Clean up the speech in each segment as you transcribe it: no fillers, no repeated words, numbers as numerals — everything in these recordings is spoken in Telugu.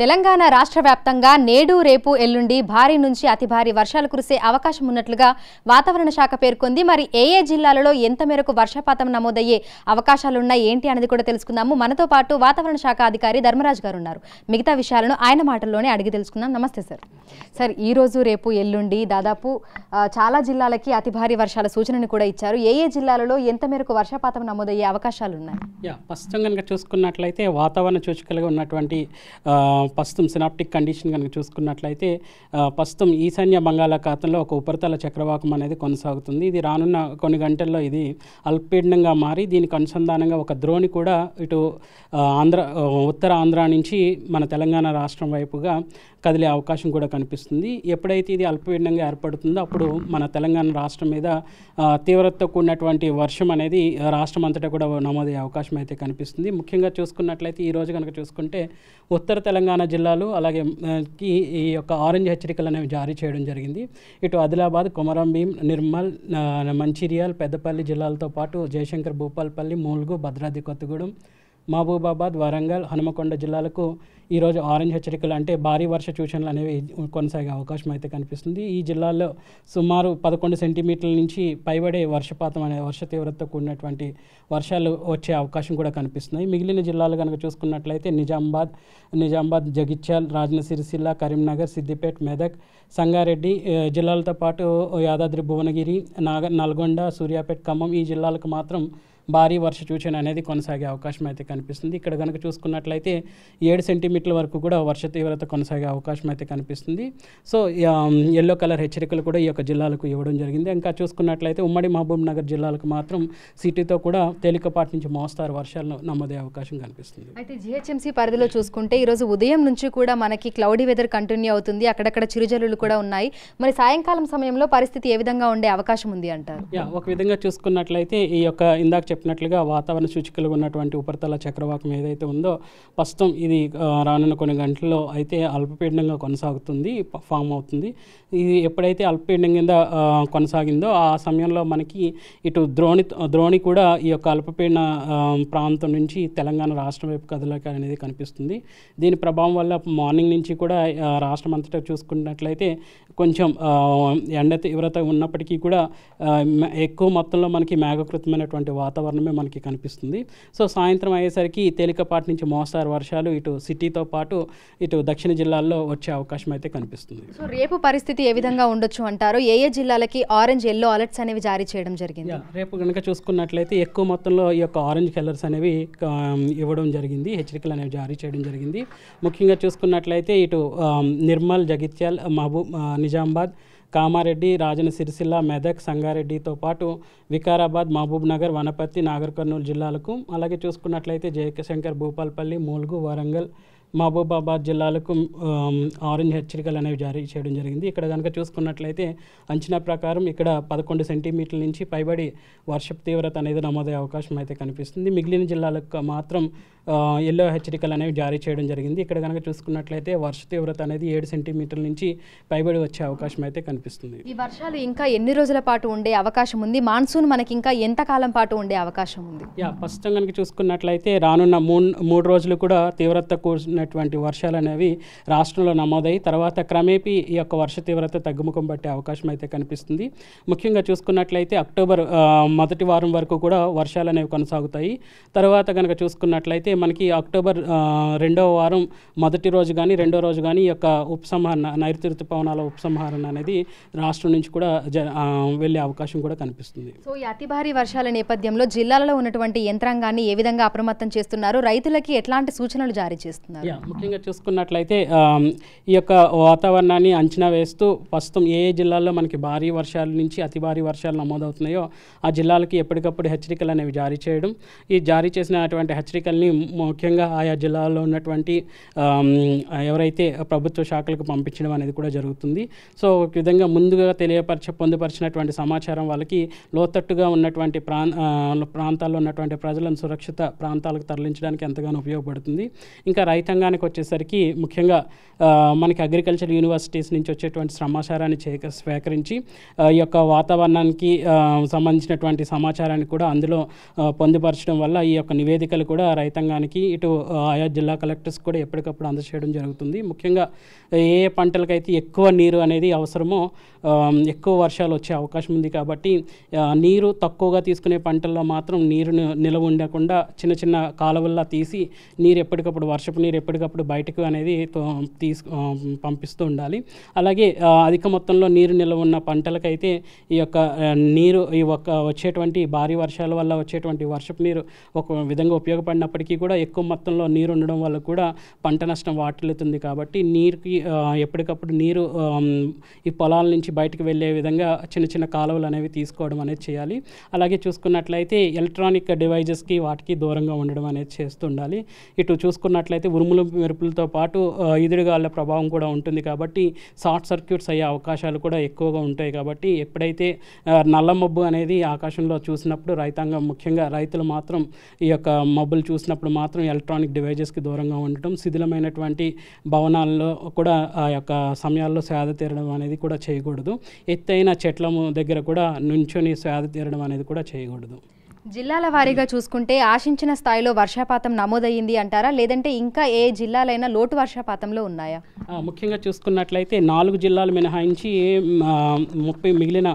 తెలంగాణ రాష్ట్ర వ్యాప్తంగా నేడు రేపు ఎల్లుండి భారీ నుంచి అతి భారీ వర్షాలు కురిసే అవకాశం ఉన్నట్లుగా వాతావరణ శాఖ పేర్కొంది. మరి ఏ జిల్లాలలో ఎంత మేరకు వర్షపాతం నమోదయ్యే అవకాశాలున్నాయి ఏంటి అనేది కూడా తెలుసుకుందాము. మనతో పాటు వాతావరణ శాఖ అధికారి ధర్మరాజ్ గారు ఉన్నారు. మిగతా విషయాలను ఆయన మాటల్లోనే అడిగి తెలుసుకుందాం. నమస్తే సార్. సార్, ఈ రోజు రేపు ఎల్లుండి దాదాపు చాలా జిల్లాలకి అతి భారీ వర్షాల సూచనను కూడా ఇచ్చారు. ఏ జిల్లాలలో ఎంత మేరకు వర్షపాతం నమోదయ్యే అవకాశాలు ఉన్నాయి? ప్రస్తుతం కనుక చూసుకున్నట్లయితే వాతావరణ సూచికలుగా ఉన్నటువంటి ప్రస్తుతం సినాప్టిక్ కండిషన్ కనుక చూసుకున్నట్లయితే ప్రస్తుతం ఈశాన్య బంగాళాఖాతంలో ఒక ఉపరితల చక్రవాకం అనేది కొనసాగుతుంది. ఇది రానున్న కొన్ని గంటల్లో ఇది అల్పపీడనంగా మారి దీనికి అనుసంధానంగా ఒక ద్రోణి కూడా ఇటు ఉత్తర ఆంధ్ర నుంచి మన తెలంగాణ రాష్ట్రం వైపుగా కదిలే అవకాశం కూడా కనిపిస్తుంది. ఎప్పుడైతే ఇది అల్పపీడనంగా ఏర్పడుతుందో అప్పుడు మన తెలంగాణ రాష్ట్రం మీద తీవ్రతతో కూడినటువంటి వర్షం అనేది రాష్ట్రం అంతటా కూడా నమోదయ్యే అవకాశం అయితే కనిపిస్తుంది. ముఖ్యంగా చూసుకున్నట్లయితే ఈరోజు కనుక చూసుకుంటే ఉత్తర తెలంగాణ జిల్లాలు అలాగే ఈ యొక్క ఆరెంజ్ హెచ్చరికలు అనేవి జారీ చేయడం జరిగింది. ఇటు ఆదిలాబాద్, కొమరంభీం, నిర్మల్, మంచిర్యాల్, పెద్దపల్లి జిల్లాలతో పాటు జయశంకర్, భూపాలపల్లి, ములుగు, భద్రాద్రి కొత్తగూడెం, మహబూబాబాద్, వరంగల్, హనుమకొండ జిల్లాలకు ఈరోజు ఆరెంజ్ హెచ్చరికలు అంటే భారీ వర్ష సూచనలు అనేవి కొనసాగే అవకాశం అయితే కనిపిస్తుంది. ఈ జిల్లాల్లో సుమారు 11 సెంటీమీటర్ల నుంచి పైబడే వర్షపాతం అనే వర్ష తీవ్రతతో కూడినటువంటి వర్షాలు వచ్చే అవకాశం కూడా కనిపిస్తున్నాయి. మిగిలిన జిల్లాలు కనుక చూసుకున్నట్లయితే నిజామాబాద్, జగిత్యాల్, రాజన్న సిరిసిల్ల, కరీంనగర్, సిద్దిపేట, మెదక్, సంగారెడ్డి జిల్లాలతో పాటు యాదాద్రి భువనగిరి, నల్గొండ, సూర్యాపేట, ఖమ్మం ఈ జిల్లాలకు మాత్రం భారీ వర్ష సూచన అనేది కొనసాగే అవకాశం అయితే కనిపిస్తుంది. ఇక్కడ కనుక చూసుకున్నట్లయితే 7 సెంటీమీటర్ల వరకు కూడా వర్ష తీవ్రత కొనసాగే అవకాశం అయితే కనిపిస్తుంది. సో ఎల్లో కలర్ హెచ్చరికలు కూడా ఈ యొక్క జిల్లాలకు ఇవ్వడం జరిగింది. ఇంకా చూసుకున్నట్లయితే ఉమ్మడి మహబూబ్ నగర్ జిల్లాలకు మాత్రం సిటీతో కూడా తేలికపాటి నుంచి మోస్తారు వర్షాలు నమోదయ్యే అవకాశం కనిపిస్తుంది. అయితే జిహెచ్ఎంసీ పరిధిలో చూసుకుంటే ఈరోజు ఉదయం నుంచి కూడా మనకి క్లౌడీ వెదర్ కంటిన్యూ అవుతుంది. అక్కడక్కడ చిరుజల్లులు కూడా ఉన్నాయి. మరి సాయంకాలం సమయంలో పరిస్థితి ఏ విధంగా ఉండే అవకాశం ఉంది అంటారు? ఒక విధంగా చూసుకున్నట్లయితే ఈ యొక్క ఇందాక చెప్పినట్లుగా వాతావరణ సూచికలు ఉన్నటువంటి ఉపరితల చక్రవాకం ఏదైతే ఉందో ప్రస్తుతం ఇది రానున్న కొన్ని గంటల్లో అయితే అల్పపీడనంగా కొనసాగుతుంది, ఫామ్ అవుతుంది. ఇది ఎప్పుడైతే అల్పపీడనం కింద కొనసాగిందో ఆ సమయంలో మనకి ఇటు ద్రోణి కూడా ఈ యొక్క అల్పపీడన ప్రాంతం నుంచి తెలంగాణ రాష్ట్రం వైపు కదలిక అనేది కనిపిస్తుంది. దీని ప్రభావం వల్ల మార్నింగ్ నుంచి కూడా రాష్ట్రం అంతటా చూసుకున్నట్లయితే కొంచెం ఎండ తీవ్రత ఉన్నప్పటికీ కూడా ఎక్కువ మొత్తంలో మనకి మేఘకృతమైనటువంటి వాతావరణమే మనకి కనిపిస్తుంది. సో సాయంత్రం అయ్యేసరికి తేలికపాటి నుంచి మోస్తారు వర్షాలు ఇటు సిటీతో పాటు ఇటు దక్షిణ జిల్లాల్లో వచ్చే అవకాశం అయితే కనిపిస్తుంది. సో రేపు పరిస్థితి ఏ విధంగా ఉండొచ్చు అంటారు? ఏ జిల్లాలకి ఆరెంజ్, ఎల్లో అలర్ట్స్ అనేవి జారీ చేయడం జరిగింది? రేపు కనుక చూసుకున్నట్లయితే ఎక్కువ మొత్తంలో ఈ యొక్క ఆరెంజ్ కలర్స్ అనేవి ఇవ్వడం జరిగింది, హెచ్చరికలు అనేవి జారీ చేయడం జరిగింది. ముఖ్యంగా చూసుకున్నట్లయితే ఇటు నిర్మల్, జగిత్యాల్, నిజామాబాద్, కామారెడ్డి, రాజన్న సిరిసిల్ల, మెదక్, సంగారెడ్డితో పాటు వికారాబాద్, మహబూబ్ నగర్, వనపర్తి, నాగర్ కర్నూలు జిల్లాలకు అలాగే చూసుకున్నట్లయితే జయశంకర్, భూపాలపల్లి, ములుగు, వరంగల్, మహబూబాబాద్ జిల్లాలకు ఆరెంజ్ హెచ్చరికలు అనేవి జారీ చేయడం జరిగింది. ఇక్కడ కనుక చూసుకున్నట్లయితే అంచనా ప్రకారం ఇక్కడ 11 సెంటీమీటర్ల నుంచి పైబడి వర్షపు తీవ్రత అనేది నమోదయ్యే అవకాశం అయితే కనిపిస్తుంది. మిగిలిన జిల్లాలకు మాత్రం ఎల్లో హెచ్చరికలు అనేవి జారీ చేయడం జరిగింది. ఇక్కడ కనుక చూసుకున్నట్లయితే వర్ష తీవ్రత అనేది 7 సెంటీమీటర్ల నుంచి పైబడి వచ్చే అవకాశం అయితే కనిపిస్తుంది. ఈ వర్షాలు ఇంకా ఎన్ని రోజుల పాటు ఉండే అవకాశం ఉంది? మాన్సూన్ మనకి ఇంకా ఎంత కాలం పాటు ఉండే అవకాశం ఉంది? ప్రస్తుతం కనుక చూసుకున్నట్లయితే రానున్న మూడు రోజులు కూడా తీవ్రత కూడినటువంటి వర్షాలు అనేవి రాష్ట్రంలో నమోదయ్యి తర్వాత క్రమేపీ ఈ యొక్క వర్ష తీవ్రత తగ్గుముఖం పట్టే అవకాశం అయితే కనిపిస్తుంది. ముఖ్యంగా చూసుకున్నట్లయితే అక్టోబర్ మొదటి వారం వరకు కూడా వర్షాలు అనేవి కొనసాగుతాయి. తర్వాత కనుక చూసుకున్నట్లయితే మనకి అక్టోబర్ 2వ వారం మొదటి రోజు కానీ రెండో రోజు కానీ ఈ యొక్క ఉపసంహరణ, నైరుతి ఋతుపవనాల ఉపసంహరణ అనేది రాష్ట్రం నుంచి కూడా వెళ్ళే అవకాశం కూడా కనిపిస్తుంది. సో ఈ అతి భారీ వర్షాల నేపథ్యంలో జిల్లాలలో ఉన్నటువంటి యంత్రాంగాన్ని ఏ విధంగా అప్రమత్తం చేస్తున్నారు? రైతులకి ఎట్లాంటి సూచనలు జారీ చేస్తున్నారు? ముఖ్యంగా చూసుకున్నట్లయితే ఈ యొక్క వాతావరణాన్ని అంచనా వేస్తూ ప్రస్తుతం ఏ జిల్లాల్లో మనకి భారీ వర్షాల నుంచి అతి భారీ వర్షాలు నమోదవుతున్నాయో ఆ జిల్లాలకి ఎప్పటికప్పుడు హెచ్చరికలు అనేవి జారీ చేయడం, ఈ జారీ చేసినటువంటి హెచ్చరికల్ని ముఖ్యంగా ఆయా జిల్లాల్లో ఉన్నటువంటి ఎవరైతే ప్రభుత్వ శాఖలకు పంపించడం అనేది కూడా జరుగుతుంది. సో ఒక విధంగా ముందుగా పొందుపరిచినటువంటి సమాచారం వాళ్ళకి లోతట్టుగా ఉన్నటువంటి ప్రాంతాల్లో ఉన్నటువంటి ప్రజలను సురక్షిత ప్రాంతాలకు తరలించడానికి ఎంతగానో ఉపయోగపడుతుంది. ఇంకా రైతాంగ రైతాంగానికి వచ్చేసరికి ముఖ్యంగా మనకి అగ్రికల్చర్ యూనివర్సిటీస్ నుంచి వచ్చేటువంటి సమాచారాన్ని స్వీకరించి ఈ యొక్క వాతావరణానికి సంబంధించినటువంటి సమాచారాన్ని కూడా అందులో పొందుపరచడం వల్ల ఈ యొక్క నివేదికలు కూడా రైతాంగానికి ఇటు ఆయా జిల్లా కలెక్టర్స్ కూడా ఎప్పటికప్పుడు అందజేయడం జరుగుతుంది. ముఖ్యంగా ఏ పంటలకైతే ఎక్కువ నీరు అనేది అవసరమో, ఎక్కువ వర్షాలు వచ్చే అవకాశం ఉంది కాబట్టి నీరు తక్కువగా తీసుకునే పంటల్లో మాత్రం నీరు నిల్వ ఉండకుండా చిన్న చిన్న కాలువల్లా తీసి నీరు ఎప్పటికప్పుడు వర్షపు నీరు ఎప్పటికప్పుడు బయటకు అనేది పంపిస్తూ ఉండాలి. అలాగే అధిక మొత్తంలో నీరు నిల్వ ఉన్న పంటలకైతే ఈ యొక్క నీరు వచ్చేటువంటి భారీ వర్షాల వల్ల వచ్చేటువంటి వర్షపు నీరు ఒక విధంగా ఉపయోగపడినప్పటికీ కూడా ఎక్కువ మొత్తంలో నీరు ఉండడం వల్ల కూడా పంట నష్టం వాటిల్లుతుంది. కాబట్టి నీరుకి ఎప్పటికప్పుడు నీరు ఈ పొలాల నుంచి బయటకు వెళ్ళే విధంగా చిన్న చిన్న కాలువలు అనేవి తీసుకోవడం అనేది చేయాలి. అలాగే చూసుకున్నట్లయితే ఎలక్ట్రానిక్ డివైజెస్కి వాటికి దూరంగా ఉండడం అనేది చేస్తూ ఉండాలి. ఇటు చూసుకున్నట్లయితే ఉరుములు మెరుపులతో పాటు ఈదురుగాళ్ళ ప్రభావం కూడా ఉంటుంది కాబట్టి షార్ట్ సర్క్యూట్స్ అయ్యే అవకాశాలు కూడా ఎక్కువగా ఉంటాయి. కాబట్టి ఎప్పుడైతే నల్ల మబ్బు అనేది ఆకాశంలో చూసినప్పుడు రైతాంగం ముఖ్యంగా రైతులు మాత్రం ఈ యొక్క మబ్బులు చూసినప్పుడు మాత్రం ఎలక్ట్రానిక్ డివైజెస్కి దూరంగా ఉండటం, శిథిలమైనటువంటి భవనాల్లో కూడా ఆ యొక్క సమయాల్లో సేద తీరడం అనేది కూడా చేయకూడదు. ఎత్తైన చెట్ల దగ్గర కూడా నుంచొని సేద తీరడం అనేది కూడా చేయకూడదు. జిల్లాల వారీగా చూసుకుంటే ఆశించిన స్థాయిలో వర్షపాతం నమోదయ్యింది అంటారా, లేదంటే ఇంకా ఏ జిల్లాలైనా లోటు వర్షపాతంలో ఉన్నాయా? ముఖ్యంగా చూసుకున్నట్లయితే 4 జిల్లాలు మినహాయించి మిగిలిన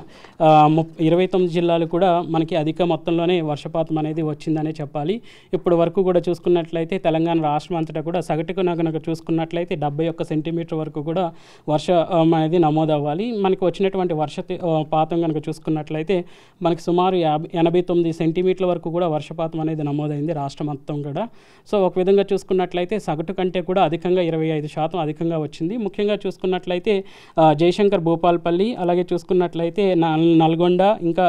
29 జిల్లాలు కూడా మనకి అధిక మొత్తంలోనే వర్షపాతం అనేది వచ్చిందనే చెప్పాలి. ఇప్పుడు వరకు కూడా చూసుకున్నట్లయితే తెలంగాణ రాష్ట్రం అంతటా కూడా సగటున కనుక చూసుకున్నట్లయితే 71 సెంటీమీటర్ వరకు కూడా వర్షం అనేది నమోదవ్వాలి. మనకి వచ్చినటువంటి వర్షపాతం కనుక చూసుకున్నట్లయితే మనకి సుమారు 89 సెంటీమీటర్ల వరకు కూడా వర్షపాతం అనేది నమోదైంది రాష్ట్రం మొత్తం కూడా. సో ఒక విధంగా చూసుకున్నట్లయితే సగటు కంటే కూడా అధికంగా 25% అధికంగా వచ్చింది. ముఖ్యంగా చూసుకున్నట్లయితే జయశంకర్ భూపాలపల్లి, అలాగే చూసుకున్నట్లయితే నల్గొండ, ఇంకా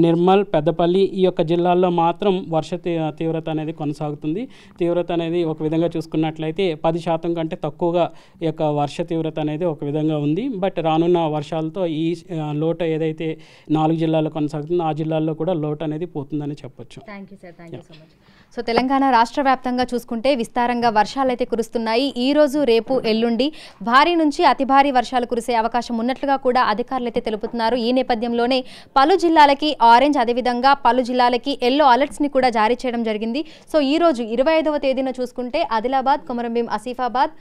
నిర్మల్, పెద్దపల్లి ఈ యొక్క జిల్లాల్లో మాత్రం వర్ష తీవ్రత అనేది కొనసాగుతుంది. తీవ్రత అనేది ఒక విధంగా చూసుకున్నట్లయితే 10% కంటే తక్కువగా ఈ యొక్క వర్ష తీవ్రత అనేది ఒక విధంగా ఉంది. బట్ రానున్న వర్షాలతో ఈ లోటు ఏదైతే 4 జిల్లాల్లో కొనసాగుతుందో ఆ జిల్లాల్లో కూడా లోటు అనేది పోతుందని చెప్పొచ్చు. Thank you sir, thank you so much. So Telangana రాష్ట్ర వ్యాప్తంగా చూసుకుంటే విస్తారంగా వర్షాలైతే కురుస్తున్నాయి. ఈ రోజు, రేపు, ఎల్లుండి భారీ నుంచి అతి భారీ వర్షాలు కురిసే అవకాశం ఉన్నట్లుగా కూడా అధికారులు అయితే తెలుపుతున్నారు. ఈ నేపథ్యంలోనే పలు జిల్లాలకి ఆరెంజ్, అదేవిధంగా పలు జిల్లాలకి ఎల్లో అలర్ట్స్ని కూడా జారీ చేయడం జరిగింది. సో ఈ రోజు 25వ తేదీన చూసుకుంటే ఆదిలాబాద్, కొమరంభీం, ఆసిఫాబాద్,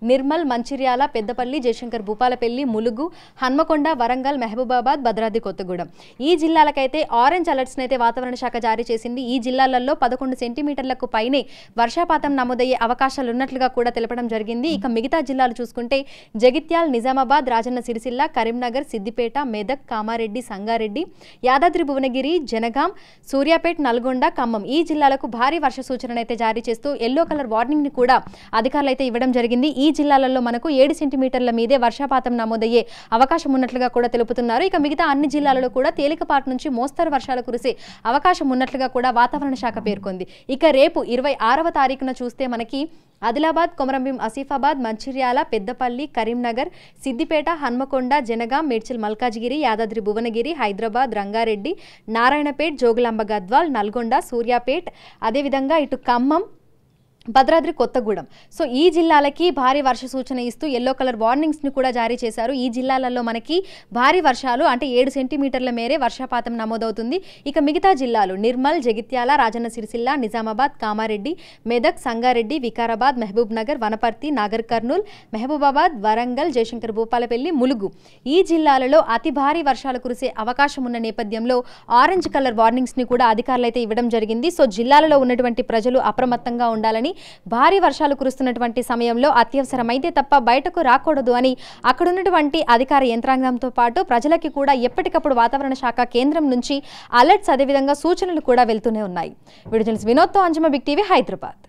నిర్మల్, మంచిర్యాల, పెద్దపల్లి, జయశంకర్ భూపాలపల్లి, ములుగు, హన్మకొండ, వరంగల్, మహబూబాబాద్, భద్రాద్రి కొత్తగూడెం ఈ జిల్లాలకైతే ఆరెంజ్ అలర్ట్స్ని అయితే వాతావరణ శాఖ జారీ చేసింది. ఈ జిల్లాలలో 11 సెంటీమీటర్లకు పైనే వర్షపాతం నమోదయ్యే అవకాశాలు ఉన్నట్లుగా కూడా తెలపడం జరిగింది. ఇక మిగతా జిల్లాలు చూసుకుంటే జగిత్యాల్, నిజామాబాద్, రాజన్న సిరిసిల్ల, కరీంనగర్, సిద్దిపేట, మెదక్, కామారెడ్డి, సంగారెడ్డి, యాదాద్రి భువనగిరి, జనగాం, సూర్యాపేట్, నల్గొండ, ఖమ్మం ఈ జిల్లాలకు భారీ వర్ష సూచనను అయితే జారీ చేస్తూ ఎల్లో కలర్ వార్నింగ్ని కూడా అధికారులు అయితే ఇవ్వడం జరిగింది. ఈ జిల్లాలలో మనకు 7 సెంటీమీటర్ల మీదే వర్షపాతం నమోదయ్యే అవకాశం ఉన్నట్లుగా కూడా తెలుపుతున్నారు. ఇక మిగతా అన్ని జిల్లాలలో కూడా తేలికపాటి నుంచి మోస్తరు వర్షాలు కురిసే అవకాశం ఉన్నట్లుగా కూడా వాతావరణ శాఖ పేర్కొంది. ఇక రేపు 26వ తారీఖున చూస్తే మనకి ఆదిలాబాద్, కొమరంభీం, ఆసిఫాబాద్, మంచిర్యాల, పెద్దపల్లి, కరీంనగర్, సిద్దిపేట, హన్మకొండ, జనగాం, మేడ్చల్ మల్కాజ్గిరి, యాదాద్రి భువనగిరి, హైదరాబాద్, రంగారెడ్డి, నారాయణపేట్, జోగులాంబ గద్వాల్, నల్గొండ, సూర్యాపేట్, అదేవిధంగా ఇటు ఖమ్మం, భద్రాద్రి కొత్తగూడెం సో ఈ జిల్లాలకి భారీ వర్ష సూచన ఇస్తూ ఎల్లో కలర్ వార్నింగ్స్ని కూడా జారీ చేశారు. ఈ జిల్లాలలో మనకి భారీ వర్షాలు అంటే 7 సెంటీమీటర్ల మేరే వర్షపాతం నమోదవుతుంది. ఇక మిగతా జిల్లాలు నిర్మల్, జగిత్యాల, రాజన్న సిరిసిల్ల, నిజామాబాద్, కామారెడ్డి, మెదక్, సంగారెడ్డి, వికారాబాద్, మహబూబ్ నగర్, వనపర్తి, నాగర్ కర్నూల్, మహబూబాబాద్, వరంగల్, జయశంకర్ భూపాలపల్లి, ములుగు ఈ జిల్లాలలో అతి భారీ వర్షాలు కురిసే అవకాశం ఉన్న నేపథ్యంలో ఆరెంజ్ కలర్ వార్నింగ్స్ని కూడా అధికారులు అయితే ఇవ్వడం జరిగింది. సో జిల్లాలలో ఉన్నటువంటి ప్రజలు అప్రమత్తంగా ఉండాలని, భారీ వర్షాలు కురుస్తున్నటువంటి సమయంలో అత్యవసరమైతే తప్ప బయటకు రాకూడదు అని అక్కడున్నటువంటి అధికార యంత్రాంగంతో పాటు ప్రజలకి కూడా ఎప్పటికప్పుడు వాతావరణ శాఖ కేంద్రం నుంచి అలర్ట్స్ అదేవిధంగా సూచనలు కూడా వెళ్తూనే ఉన్నాయి. వీడియో జర్నలిస్ట్ వినోద్తో అంజుమ, బిగ్ టీవీ, హైదరాబాద్.